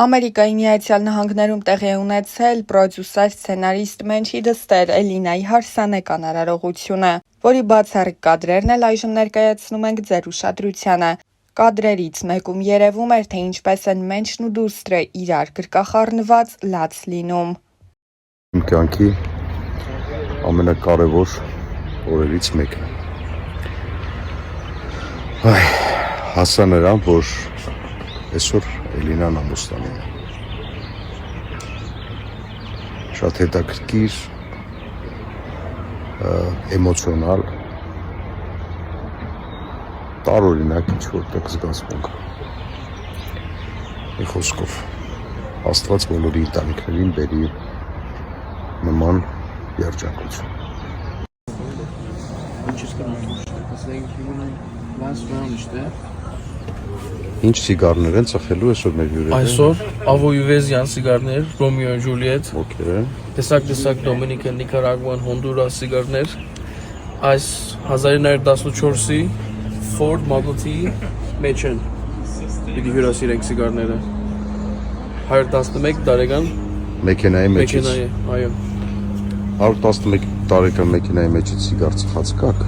Ամերիկայի Միացյալ Նահանգներում տեղի է ունեցել պրոդյուսեր, սցենարիստ Մենչի դստեր Էլինայի հարսանեկան արարողությունը, որի բացառիկ կադրերն էլ այժմ ներկայացնում ենք ձեր ուշադրությանը։ Կադրերից մեկում երևում էր, թե ինչպես են Մենչն ու դուստրը իրար գրկախառնված լաց լինում։ Իմ կյանքի ամենակարևոր օրերից մեկն է։ Հասա նրան, որ այսօր Էլինան ամուսնանում է։ Շատ հետաքրքիր, էմոցիոնալ, տարօրինակ ինչ-որտեղ զգացմունք։ Մի խոսքով, Աստված բոլորի ընտանիքներին բերի նման երջանկություն։ Ինչ սիգարներ են ծխելու այսօր մեր հյուրերը։ Այսօր ավոյուվեզյան սիգարներ, Ռոմեո և Ջուլիետ, տեսակ Դոմինիկան, Նիկարագուան, Հոնդուրաս սիգարներ, այս 1914-ի Ford Model T մեջ են, պիտի հյուրասիրենք սիգարները, 111 տարեկան մեքենայի մեջից, այո, 111 տարեկան մեքենայի մեջից սիգար ծխած կաք։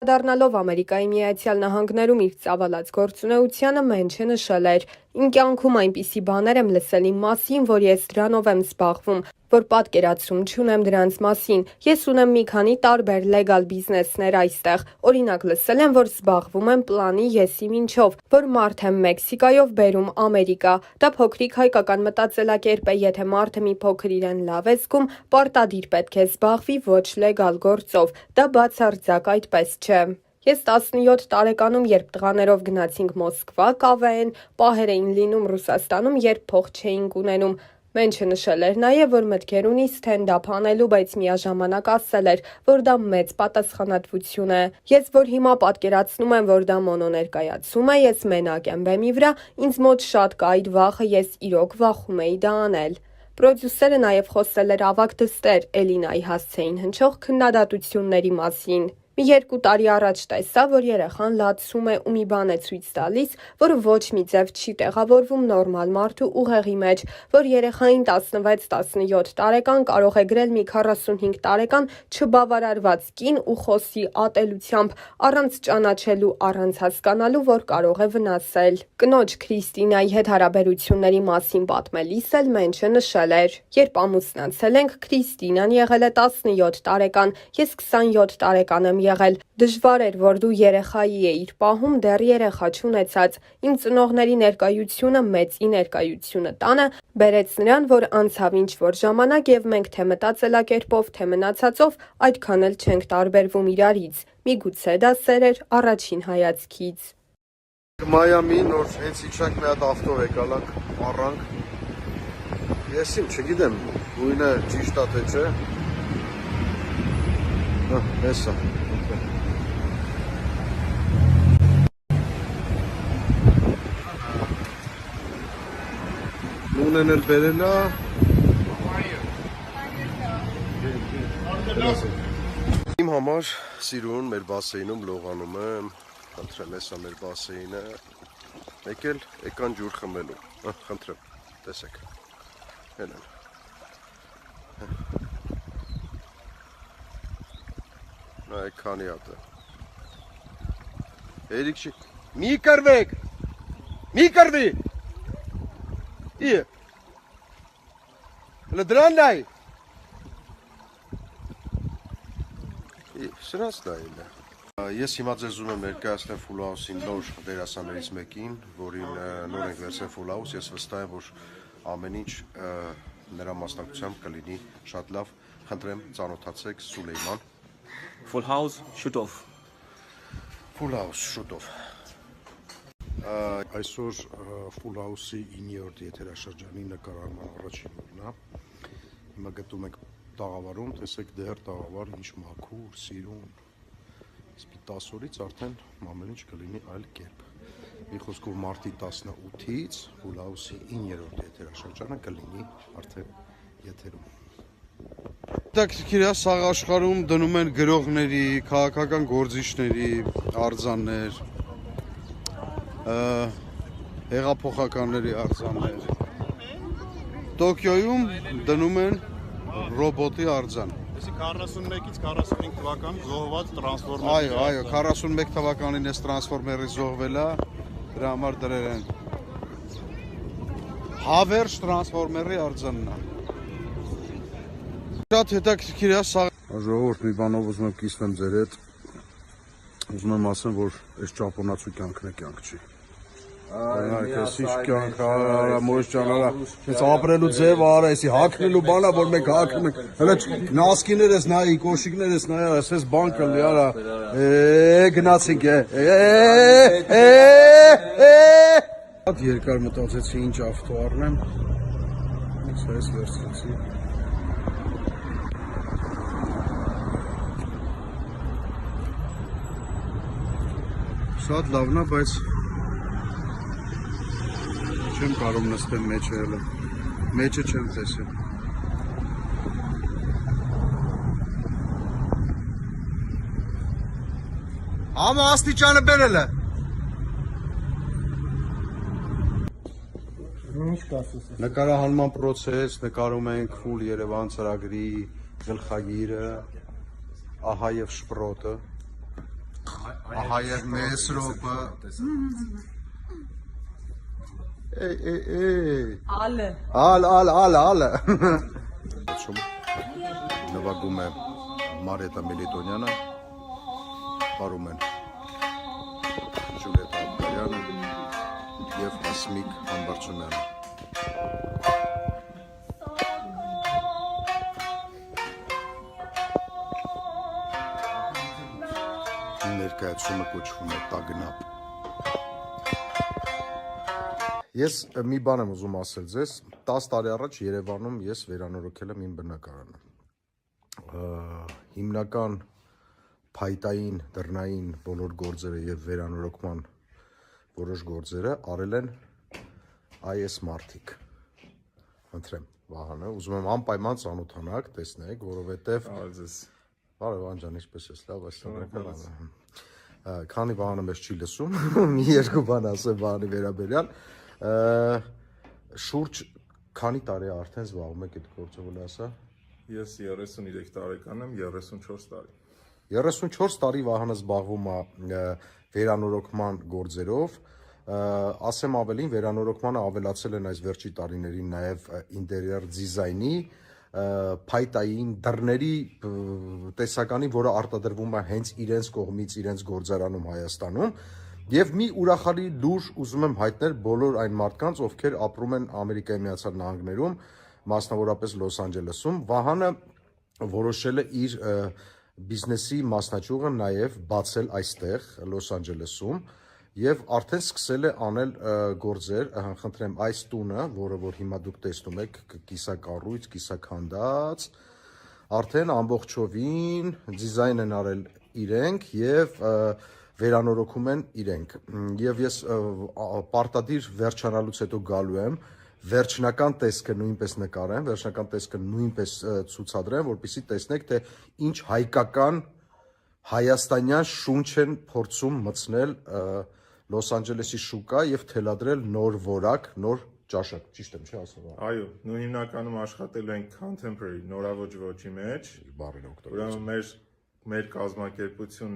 Դառնալով Ամերիկայի Միացյալ Նահանգներում իր ծավալած գործունեությանը Մենչը նշել էր. «Իմ կյանքում այնպիսի բաներ եմ լսել իմ մասին, որ ես դրանով եմ զբաղվում, որ պատկերացում չունեմ դրանց մասին։ Ես ունեմ մի քանի տարբեր լեգալ բիզնեսներ այստեղ։ Օրինակ լսել եմ, որ զբաղվում եմ պլանի եսի մինչով, որ մարդ եմ Մեքսիկայով բերում Ամերիկա։ Դա փոքրիկ հայկական մտածելակերպ է, եթե մարդը մի փոքր իրեն լավ է զգում, պարտադիր պետք է զբաղվի ոչ լեգալ գործով։ Դա բացարձակ այդպես չէ։ Ես 17 տարեկանում, երբ տղաներով գնացինք Մոսկվա, կավեեն, պահեր էին լինում Ռուսաստանում, երբ փող չէինք ունենում։ Մենչը նշել էր նաև, որ մտքեր ունի սթենդափ անելու, բայց միաժամանակ ասել էր, որ դա մեծ պատասխանատվություն է։ Ես որ հիմա պատկերացնում եմ, որ դա մոնոներկայացում է, ես մենակ եմ բեմի վրա, ինձ մոտ շատ կա այդ վախը, ես իրոք վախում էի դա անել։ Պրոդյուսերը նաև խոսել էր ավագ դստեր Էլինայի հասցեին հնչող քննադատությունների մասին։ Մի 2 տարի առաջ տեսա, որ երեխան լացում է ու մի բան է ցույց տալիս, որը ոչ մի ձև չի տեղավորվում նորմալ մարդու ուղեղի մեջ, որ երեխային 16-17 տարեկան կարող է գրել մի 45 տարեկան չբավարարված կին ու խոսի ատելությամբ, առանց ճանաչելու, առանց հասկանալու, որ կարող է վնասել։ Կնոջ Քրիստինայի հետ հարաբերությունների մասին պատմելիս էլ Մենչը նշել էր. «Երբ ամուսնացել ենք, Քրիստինան եղել է 17 տարեկան, ես 27 տարեկան եմ եղել։ Դժվար էր, որ դու երեխայի էիր պահում, դեռ երեխա չունեցած։ Իմ ծնողների ներկայությունը, մեծի ներկայությունը տանը բերեց նրան, որ անցավ ինչ-որ ժամանակ և մենք թե մտածելակերպով, թե մնացածով այդքան էլ չենք տարբերվում իրարից։ Միգուցե դա սեր էր առաջին հայացքից»։ Մայամի նոր հենց իջանք մի հատ ավտո եկալանք, առանք։ Ես չգիտեմ, գույնը ճիշտ է թե չէ։ Հեսա։ Նունեն էլ բերել է։ Իմ համար սիրուն մեր բասեինում լողանում եմ, խնդրեմ հեսա մեր բասեինը, մեկ էլ եկան ջուր խմելու, խնդրեմ, տեսեք, հեն են։ Նայեք քանի հատ է։ Երիք չի, մի կրվեք, մի կրվի, իե, լդրան նայ, սրանց նայել է։ Ես հիմա ձեզ ուզում եմ ներկայացնել Full House-ի նոր դերասաններից մեկին, որին նոր ենք վերցրել Full House, ես վստահ եմ, որ ամեն ինչ նրա մասնակցությամբ կլինի շատ լավ, խնդրեմ ծանոթացեք Սուլեյման։ Full House, շուտով։ Full House, շուտով։ Այսօր Full House-ի 9-րդ եթերաշրջանի նկարահանման առաջին օրն է։ Հիմա գտնում ենք տաղավարում, տեսեք դեռ տաղավար ինչ մաքուր, սիրուն։ Իսկ 10 օրից արդեն ամեն ինչ կլինի այլ կերպ։ Մի խոսքով մարտի 18-ից Full House-ի 9-րդ եթերաշրջանը կլինի արդեն եթերում։ Հետաքրքիր է, սաղ աշխարհում դնում են գրողների, քաղաքական գործիչների արձաններ, Հեղափոխականների արձաններ։ Տոկիոյում դնում են ռոբոտի արձան։ Այսի 41-ից 45 թվական զոհված տրանսֆորմեր։ Այո, 41 թվականին էս տրանսֆորմերի զոհվել է, դրա համար դրել են հավերժ տրանսֆորմերի արձանն է։ Շատ հետաքրքիր է սա։ Ժողովուրդ, մի բանով ուզում եմ կիսվեմ ձեր հետ։ Ուզում եմ ասեմ, որ այս ճապոնացու կյանքն է կյանք չի։ Այս ինչ կյանք արա, մոյս ջան, արա, այս ապրելու ձև արա, էսի հակնելու բանա, որ մենք հակնում ենք։ Հələ նասկիներս նայի, կոշիկներս նայ, ասես բան կլի, արա։ Գնացինք Շատ երկար մտածեցի ինչ ավտո առնեմ։ Այս վերցրեցի։ Շատ լավն է, բայց չեմ կարող նստեմ մեջը հելը, մեջը չեմ տեսել։ Համա աստիճանը բերել է։ Նկարահանման պրոցես, նկարում ենք ֆուլ Երևան ծրագրի գլխագիրը, ահա եւ շպրոտը, ահա եւ Մեսրոպը, Ալը։ Նվագում է Մարիետա Միլիտոնյանը, պարում են Ջուլիետա Աբգարյանը և Ասմիկ Համբարձումյանը։ Ներկայացումը կոչվում է Տագնապ։ Ես մի բան եմ ուզում ասել ձեզ, 10 տարի առաջ Երևանում ես վերանորոգել եմ իմ բնակարանը։ Հիմնական փայտային, դռնային բոլոր գործերը եւ վերանորոգման որոշ գործերը արել են այս մարդիկ։ Խնդրեմ, Վահանը, ուզում եմ անպայման ծանոթանաք, տեսնեք, որովհետեւ Բարև Անջան, ինչպես ես, լավ ես։ Քանի Վահանը մեզ չի լսում, մի երկու բան ասեմ Վահանի վերաբերյալ։ Շուրջ քանի տարի արդեն զբաղվում եք այդ գործով, որ ասա։ Ես 33 տարեկան եմ, 34 տարի։ 34 տարի Վահանը զբաղվում է վերանորոգման գործերով, ասեմ ավելին, վերանորոգմանը ավելացել են այս վերջի տարիներին նաև ինտերիեր դիզայնի, փայտային դռների տեսականի, որը արտադրվում է հենց իրենց կողմից, իրենց գործարանում Հայաստանում, եւ մի ուրախալի լուր ուզում եմ հայտնել բոլոր այն մարդկանց, ովքեր ապրում են Ամերիկայի Միացյալ Նահանգներում, մասնավորապես Լոս Անջելեսում, Վահանը որոշել է իր բիզնեսի մասնաճյուղը նաև բացել այստեղ Լոս Անջելեսում եւ արդեն սկսել է անել գործեր, խնդրեմ, այս տունը, որը որ հիմա դուք տեսնում եք, կիսակառույց, կիսաքանդած, արդեն ամբողջովին դիզայն են արել իրենք եւ վերանորոգում են իրենք։ Եվ ես պարտադիր վերջանալուց հետո գալու եմ վերջնական տեսքը նույնպես նկարեմ, վերջնական տեսքը նույնպես ցուցադրեմ, որպեսզի տեսնեք, թե ինչ հայկական հայաստանյան շունչ են փորձում մտցնել Լոս Անջելեսի շուկա եւ թելադրել նոր որակ, նոր ճաշակ, ճիշտ եմ, չի ասում։ Այո, նույն հիմնականում աշխատել ենք contemporary, նորաոճ ոճի մեջ։ Բարին օգտագործել։ Ուրեմն մեր կազմակերպությունն